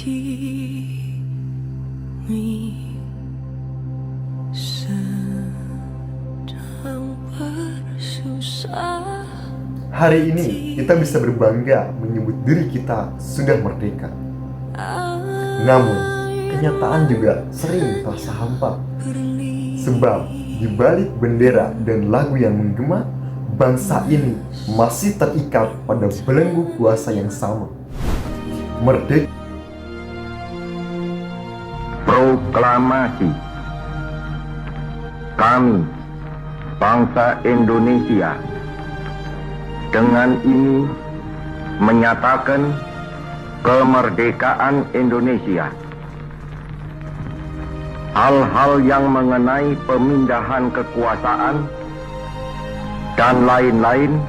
Hari ini kita bisa berbangga menyebut diri kita sudah merdeka. Namun, kenyataan juga sering terasa hampa. Sebab di balik bendera dan lagu yang menggema, bangsa ini masih terikat pada belenggu kuasa yang sama. Merdeka. Proklamasi. Kami, bangsa Indonesia, dengan ini menyatakan kemerdekaan Indonesia. Hal-hal yang mengenai pemindahan kekuasaan dan lain-lain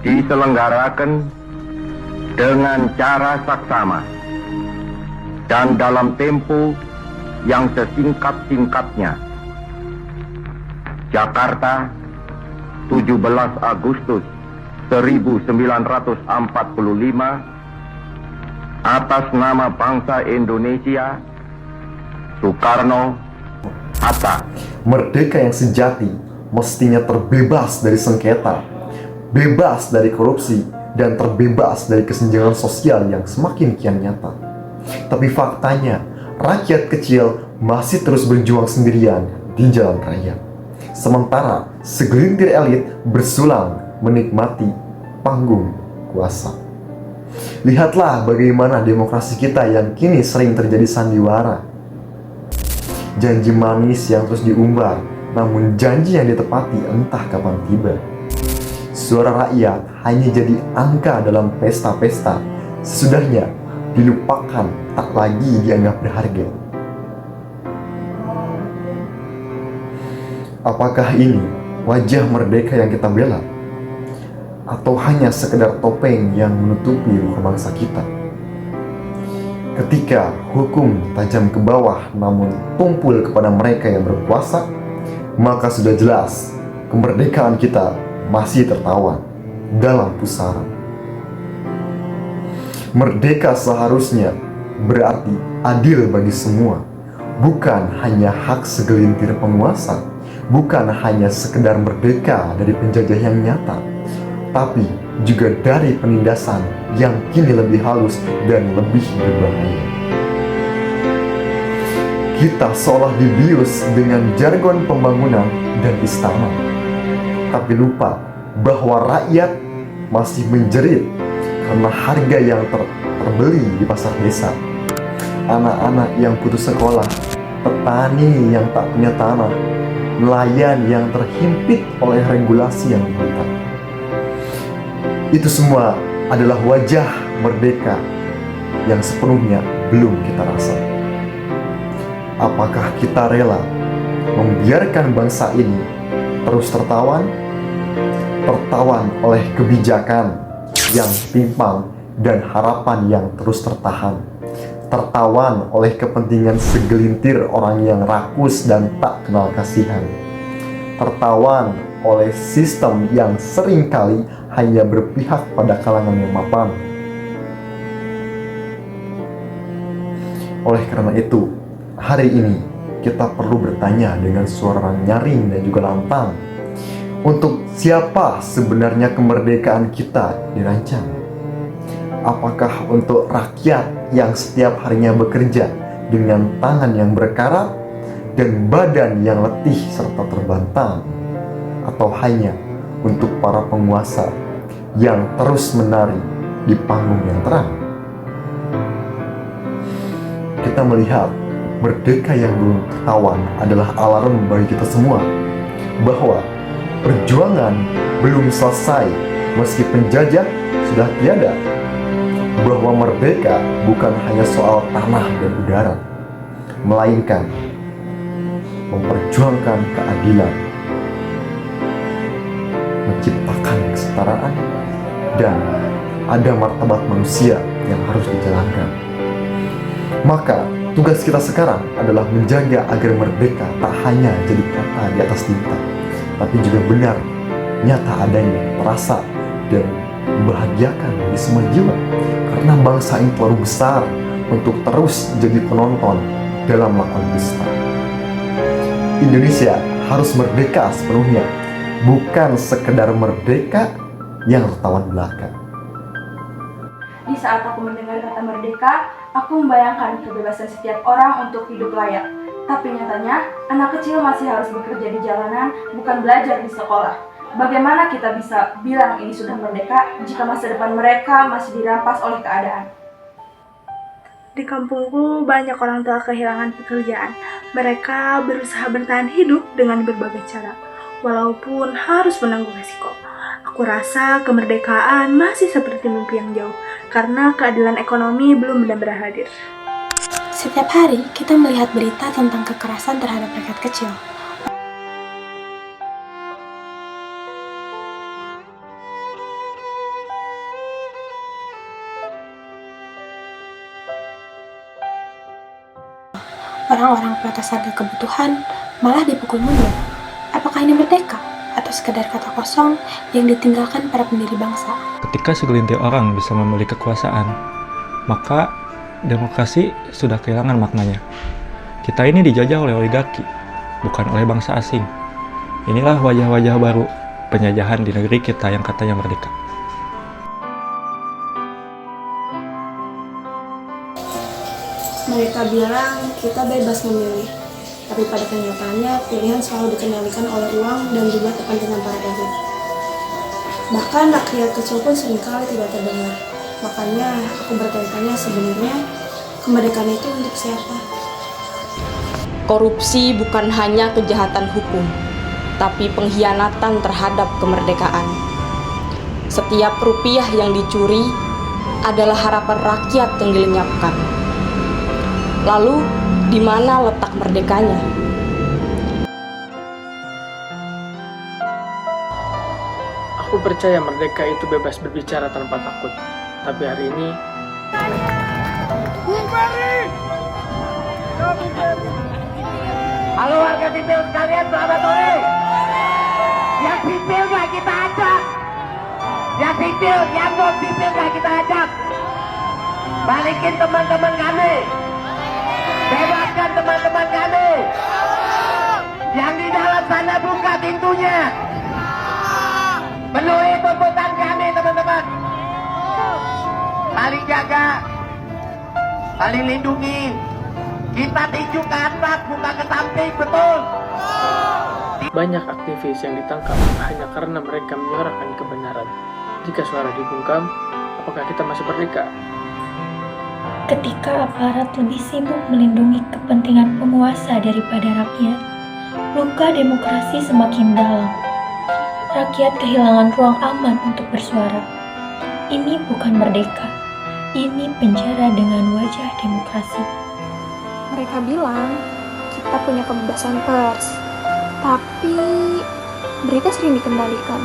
diselenggarakan dengan cara saksama dan dalam tempo yang sesingkat-singkatnya. Jakarta, 17 Agustus 1945, atas nama bangsa Indonesia, Soekarno, Hatta. Merdeka yang sejati mestinya terbebas dari sengketa, bebas dari korupsi, dan terbebas dari kesenjangan sosial yang semakin kian nyata. Tapi faktanya, rakyat kecil masih terus berjuang sendirian di jalan raya. Sementara segelintir elit bersulang menikmati panggung kuasa. Lihatlah bagaimana demokrasi kita yang kini sering terjadi sandiwara. Janji manis yang terus diumbar, namun janji yang ditepati entah kapan tiba. Suara rakyat hanya jadi angka dalam pesta-pesta, sesudahnya dilupakan, tak lagi dianggap berharga. Apakah ini wajah merdeka yang kita bela? Atau hanya sekedar topeng yang menutupi ruh bangsa kita? Ketika hukum tajam ke bawah namun tumpul kepada mereka yang berkuasa, maka sudah jelas kemerdekaan kita masih tertawan dalam pusaran. Merdeka seharusnya berarti adil bagi semua, bukan hanya hak segelintir penguasa, bukan hanya sekedar merdeka dari penjajah yang nyata, tapi juga dari penindasan yang kini lebih halus dan lebih berbahaya. Kita seolah dibius dengan jargon pembangunan dan istana, tapi lupa bahwa rakyat masih menjerit karena harga yang terbeli di pasar desa. Anak-anak yang putus sekolah, petani yang tak punya tanah, nelayan yang terhimpit oleh regulasi yang ketat. Itu semua adalah wajah merdeka yang sepenuhnya belum kita rasa. Apakah kita rela membiarkan bangsa ini terus tertawan oleh kebijakan yang timpang dan harapan yang terus tertahan, tertawan oleh kepentingan segelintir orang yang rakus dan tak kenal kasihan, tertawan oleh sistem yang seringkali hanya berpihak pada kalangan yang mapan. Oleh karena itu, hari ini kita perlu bertanya dengan suara nyaring dan juga lantang, untuk siapa sebenarnya kemerdekaan kita dirancang? Apakah untuk rakyat yang setiap harinya bekerja dengan tangan yang berkarat dan badan yang letih serta terbantang? Atau hanya untuk para penguasa yang terus menari di panggung yang terang? Kita melihat merdeka yang belum tertawan adalah alarm bagi kita semua bahwa perjuangan belum selesai meski penjajah sudah tiada. Bahwa merdeka bukan hanya soal tanah dan udara, melainkan memperjuangkan keadilan, menciptakan kesetaraan, dan ada martabat manusia yang harus dijalankan. Maka tugas kita sekarang adalah menjaga agar merdeka tak hanya jadi kata di atas tinta, tapi juga benar, nyata adanya, terasa, dan membahagiakan bagi semua jiwa. Karena bangsa ini terlalu besar, untuk terus jadi penonton dalam lakon pesta. Indonesia harus merdeka sepenuhnya, bukan sekedar merdeka yang tertawan belaka. Di saat aku mendengar kata merdeka, aku membayangkan kebebasan setiap orang untuk hidup layak. Tapi nyatanya, anak kecil masih harus bekerja di jalanan, bukan belajar di sekolah. Bagaimana kita bisa bilang ini sudah merdeka jika masa depan mereka masih dirampas oleh keadaan? Di kampungku, banyak orang tua kehilangan pekerjaan. Mereka berusaha bertahan hidup dengan berbagai cara, walaupun harus menanggung resiko. Aku rasa kemerdekaan masih seperti mimpi yang jauh, karena keadilan ekonomi belum benar-benar hadir. Setiap hari, kita melihat berita tentang kekerasan terhadap rakyat kecil. Orang-orang protes harga kebutuhan malah dipukul mundur. Apakah ini merdeka? Atau sekedar kata kosong yang ditinggalkan para pendiri bangsa? Ketika segelintir orang bisa memiliki kekuasaan, maka demokrasi sudah kehilangan maknanya. Kita ini dijajah oleh oligarki, bukan oleh bangsa asing. Inilah wajah-wajah baru penjajahan di negeri kita yang katanya merdeka. Mereka bilang kita bebas memilih, tapi pada kenyataannya pilihan selalu dikendalikan oleh uang dan juga kepentingan para elit. Bahkan rakyat kecil pun seringkali tidak terdengar. Makanya aku bertanya-tanya, sebenarnya kemerdekaan itu untuk siapa? Korupsi bukan hanya kejahatan hukum, tapi pengkhianatan terhadap kemerdekaan. Setiap rupiah yang dicuri adalah harapan rakyat yang dilenyapkan. Lalu, di mana letak merdekanya? Aku percaya merdeka itu bebas berbicara tanpa takut. Tapi hari ini Halo warga sipil sekalian, selamat sore. Yang sipil gak kita ajak. Yang sipil, yang non sipil gak kita ajak. Balikin teman-teman kami. Bebaskan teman-teman kami. Yang di dalam sana buka pintunya. Penuhi tuntutan kami, teman-teman. Saling jaga, saling lindungi. Kita tinju ke atas, bukan ke samping, betul. banyak aktivis yang ditangkap hanya karena mereka menyuarakan kebenaran. Jika suara dibungkam, apakah kita masih merdeka? Ketika aparat lebih sibuk melindungi kepentingan penguasa daripada rakyat, luka demokrasi semakin dalam. Rakyat kehilangan ruang aman untuk bersuara. Ini bukan merdeka, ini penjara dengan wajah demokrasi. Mereka bilang kita punya kebebasan pers, tapi berita sering dikendalikan.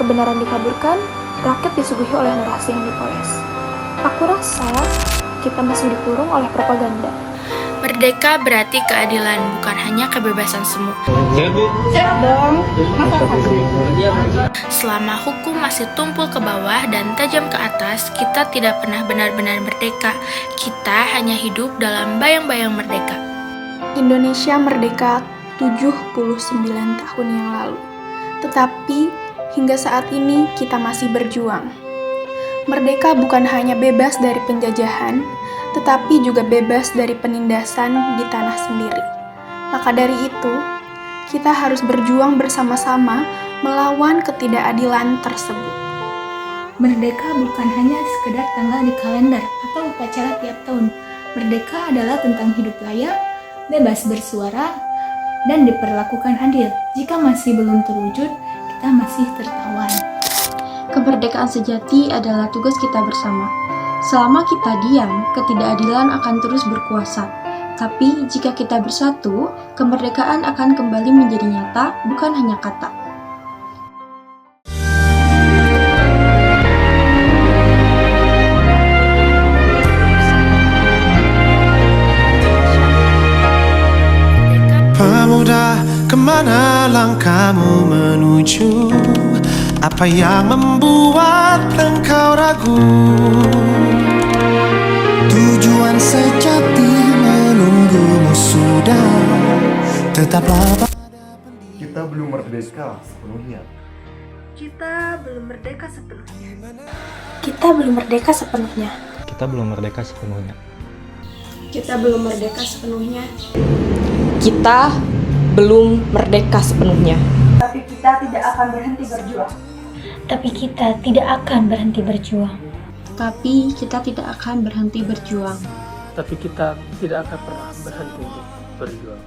Kebenaran dikaburkan, rakyat disuguhi oleh narasi yang dipoles. Aku rasa kita masih dikurung oleh propaganda. Merdeka berarti keadilan, bukan hanya kebebasan semu. Selama hukum masih tumpul ke bawah dan tajam ke atas, kita tidak pernah benar-benar merdeka. Kita hanya hidup dalam bayang-bayang merdeka. Indonesia merdeka 79 tahun yang lalu. Tetapi hingga saat ini kita masih berjuang. Merdeka bukan hanya bebas dari penjajahan, tetapi juga bebas dari penindasan di tanah sendiri. Maka dari itu, kita harus berjuang bersama-sama melawan ketidakadilan tersebut. Merdeka bukan hanya sekedar tanggal di kalender atau upacara tiap tahun. Merdeka adalah tentang hidup layak, bebas bersuara, dan diperlakukan adil. Jika masih belum terwujud, kita masih tertawan. Kemerdekaan sejati adalah tugas kita bersama. Selama kita diam, ketidakadilan akan terus berkuasa. Tapi jika kita bersatu, kemerdekaan akan kembali menjadi nyata, bukan hanya kata. Pemuda, kemana langkahmu menuju? Apa yang membuat engkau ragu? tujuan sejati menunggumu sudah. Tetaplah Kita belum merdeka sepenuhnya. Kita belum merdeka sepenuhnya. Kita belum merdeka sepenuhnya. Kita belum merdeka sepenuhnya. Kita belum merdeka sepenuhnya. Kita belum merdeka sepenuhnya. Tapi kita tidak akan berhenti berjuang. Tapi kita tidak akan berhenti berjuang. Tapi kita tidak akan berhenti berjuang. Tapi kita tidak akan pernah berhenti untuk berjuang.